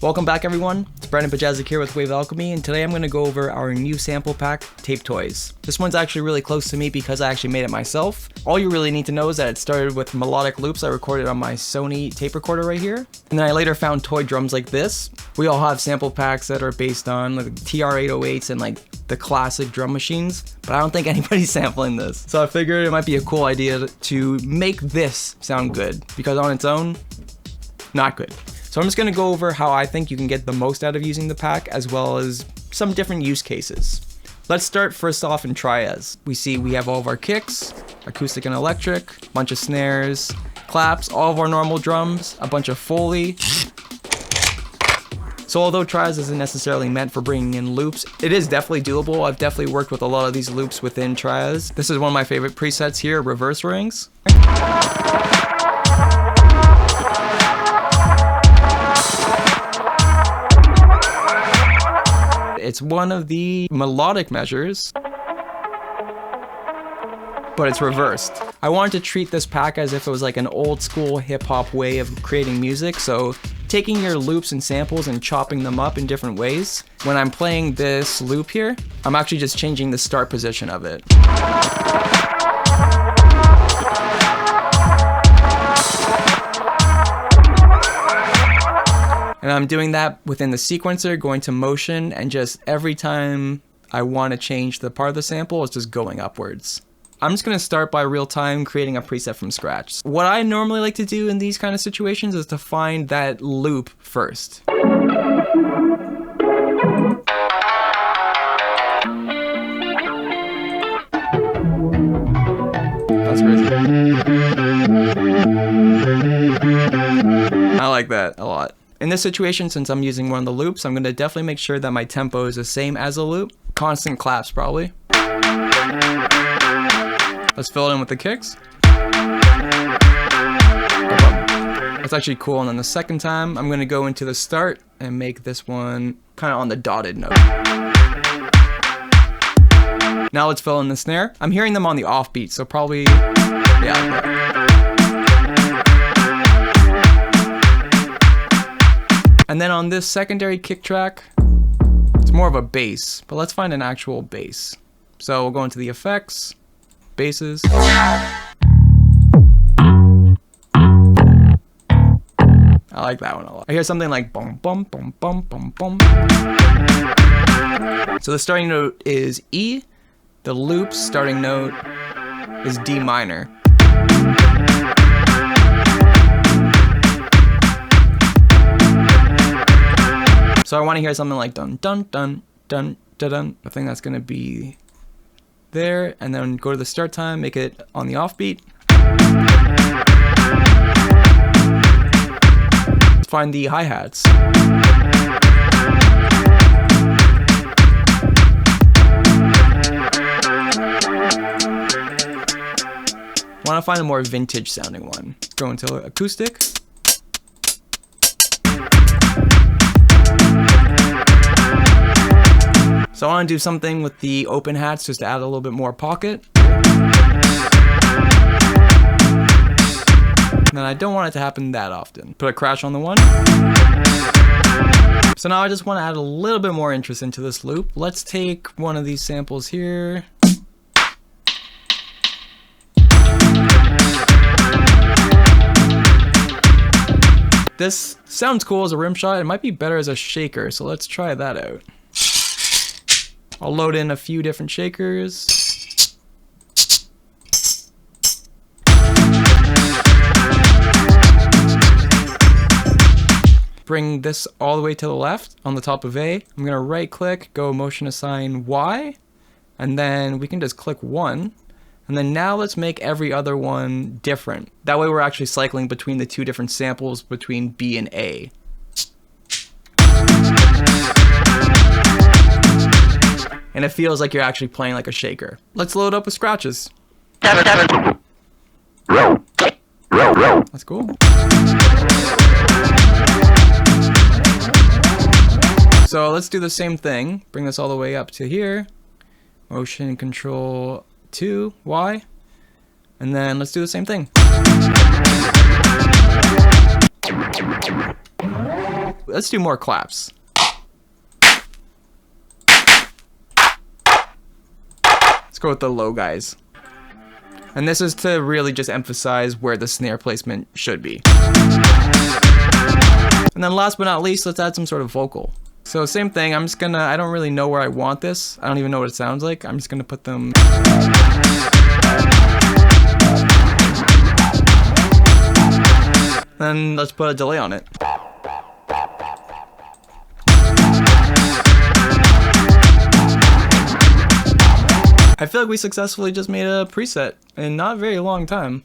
Welcome back everyone, it's Brendon here with Wave Alchemy, and today I'm going to go over our new sample pack, Tape Toys. This one's actually really close to me because I actually made it myself. All you really need to know is that it started with melodic loops I recorded on my Sony tape recorder right here. And then I later found toy drums like this. We all have sample packs that are based on like TR-808s and like the classic drum machines, but I don't think anybody's sampling this. So I figured it might be a cool idea to make this sound good, because on its own, not good. So I'm just gonna go over how I think you can get the most out of using the pack, as well as some different use cases. Let's start first off in Triaz. We have all of our kicks, acoustic and electric, bunch of snares, claps, all of our normal drums, a bunch of Foley. So although Triaz isn't necessarily meant for bringing in loops, it is definitely doable. I've definitely worked with a lot of these loops within Triaz. This is one of my favorite presets here, reverse rings. It's one of the melodic measures, but it's reversed. I wanted to treat this pack as if it was like an old school hip hop way of creating music. So taking your loops and samples and chopping them up in different ways. When I'm playing this loop here, I'm actually just changing the start position of it. And I'm doing that within the sequencer, going to motion, and just every time I want to change the part of the sample, it's just going upwards. I'm just going to start by real time creating a preset from scratch. What I normally like to do in these kind of situations is to find that loop first. That's crazy. I like that a lot. In this situation, since I'm using one of the loops, I'm going to definitely make sure that my tempo is the same as a loop. Constant claps, probably. Let's fill it in with the kicks. That's actually cool. And then the second time, I'm going to go into the start and make this one kind of on the dotted note. Now let's fill in the snare. I'm hearing them on the offbeat, so probably, yeah. And then on this secondary kick track, it's more of a bass, but let's find an actual bass. So we'll go into the effects, basses. I like that one a lot. I hear something like bum bum bum bum bum bum. So the starting note is E, the loop's starting note is D minor. So I want to hear something like dun dun dun dun dun dun. I think that's going to be there, and then go to the start time, make it on the offbeat. Let's find the hi-hats. I want to find a more vintage sounding one. Let's go into acoustic. So I want to do something with the open hats just to add a little bit more pocket. And then I don't want it to happen that often. Put a crash on the one. So now I just want to add a little bit more interest into this loop. Let's take one of these samples here. This sounds cool as a rim shot. It might be better as a shaker, so let's try that out. I'll load in a few different shakers. Bring this all the way to the left on the top of A. I'm gonna right click, go motion assign Y, and then we can just click 1. And then now let's make every other one different. That way we're actually cycling between the two different samples between B and A. And it feels like you're actually playing like a shaker. Let's load up with scratches. That's cool. So let's do the same thing. Bring this all the way up to here. Motion control 2, Y. And then let's do the same thing. let's do more claps. Let's go with the low guys. And this is to really just emphasize where the snare placement should be. And then last but not least, let's add some sort of vocal. So same thing, I'm just gonna, I don't really know where I want this. I don't even know what it sounds like. I'm just gonna put them. Then let's put a delay on it. I feel like we successfully just made a preset in not a very long time.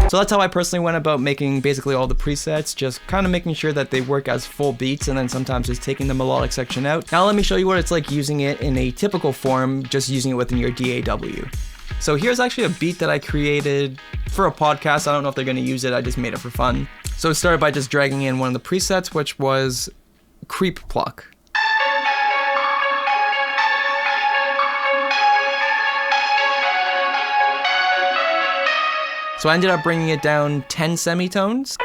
So that's how I personally went about making basically all the presets, just kind of making sure that they work as full beats and then sometimes just taking the melodic section out. Now let me show you what it's like using it in a typical form, just using it within your DAW. So here's actually a beat that I created for a podcast. I don't know if they're going to use it, I just made it for fun. So it started by just dragging in one of the presets, which was Creep Pluck. So I ended up bringing it down 10 semitones.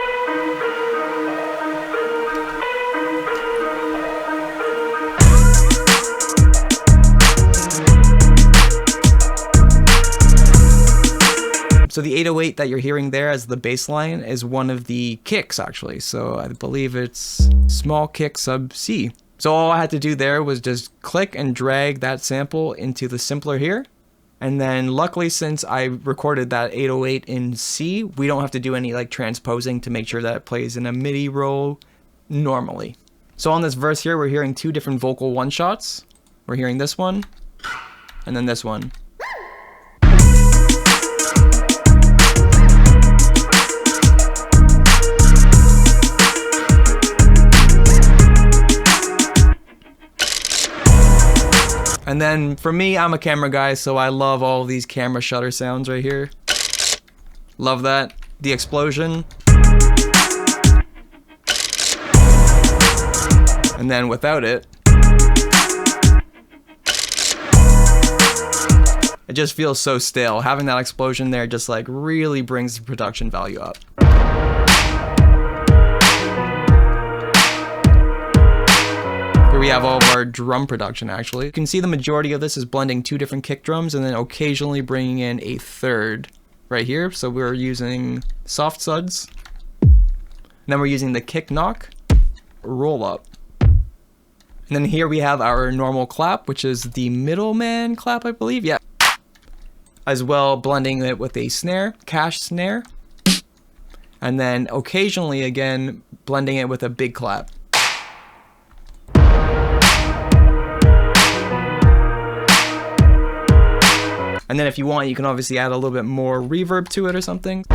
So the 808 that you're hearing there as the bass line is one of the kicks actually. So I believe it's small kick sub C. So all I had to do there was just click and drag that sample into the simpler here. And then luckily, since I recorded that 808 in C, we don't have to do any like transposing to make sure that it plays in a MIDI roll normally. So on this verse here, we're hearing two different vocal one-shots. We're hearing this one, and then this one. And then for me, I'm a camera guy, so I love all these camera shutter sounds right here. Love that. The explosion. And then without it, it just feels so stale. Having that explosion there just like really brings the production value up. Here we have all of our drum production actually. You can see the majority of this is blending two different kick drums and then occasionally bringing in a third right here. So we're using soft suds. And then we're using the kick knock, roll up. And then here we have our normal clap, which is the middleman clap, I believe. Yeah. As well, blending it with a snare, cash snare. And then occasionally again, blending it with a big clap. And then if you want, you can obviously add a little bit more reverb to it or something.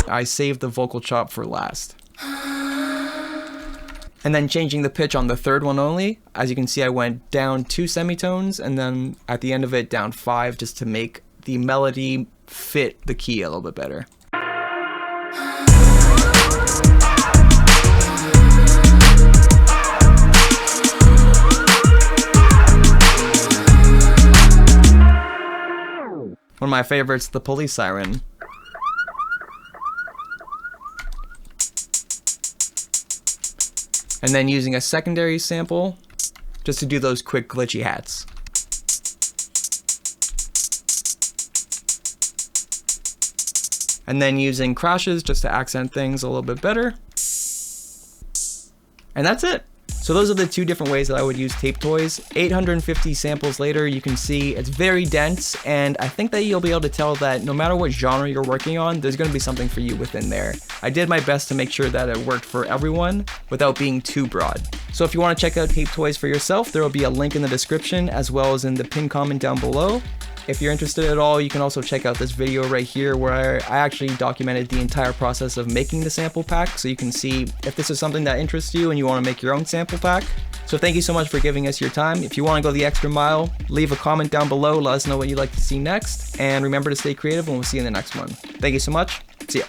I saved the vocal chop for last. And then changing the pitch on the third one only. As you can see, I went down 2 semitones and then at the end of it down 5 just to make the melody fit the key a little bit better. One of my favorites, the police siren. And then using a secondary sample just to do those quick glitchy hats. And then using crashes just to accent things a little bit better. And that's it. So those are the two different ways that I would use Tape Toys. 850 samples later, you can see it's very dense, and I think that you'll be able to tell that no matter what genre you're working on, there's going to be something for you within there. I did my best to make sure that it worked for everyone without being too broad. So if you want to check out Tape Toys for yourself, there will be a link in the description as well as in the pinned comment down below. If you're interested at all, you can also check out this video right here where I actually documented the entire process of making the sample pack, so you can see if this is something that interests you and you want to make your own sample pack. So thank you so much for giving us your time. If you want to go the extra mile, leave a comment down below. Let us know what you'd like to see next. And remember to stay creative, and we'll see you in the next one. Thank you so much. See ya.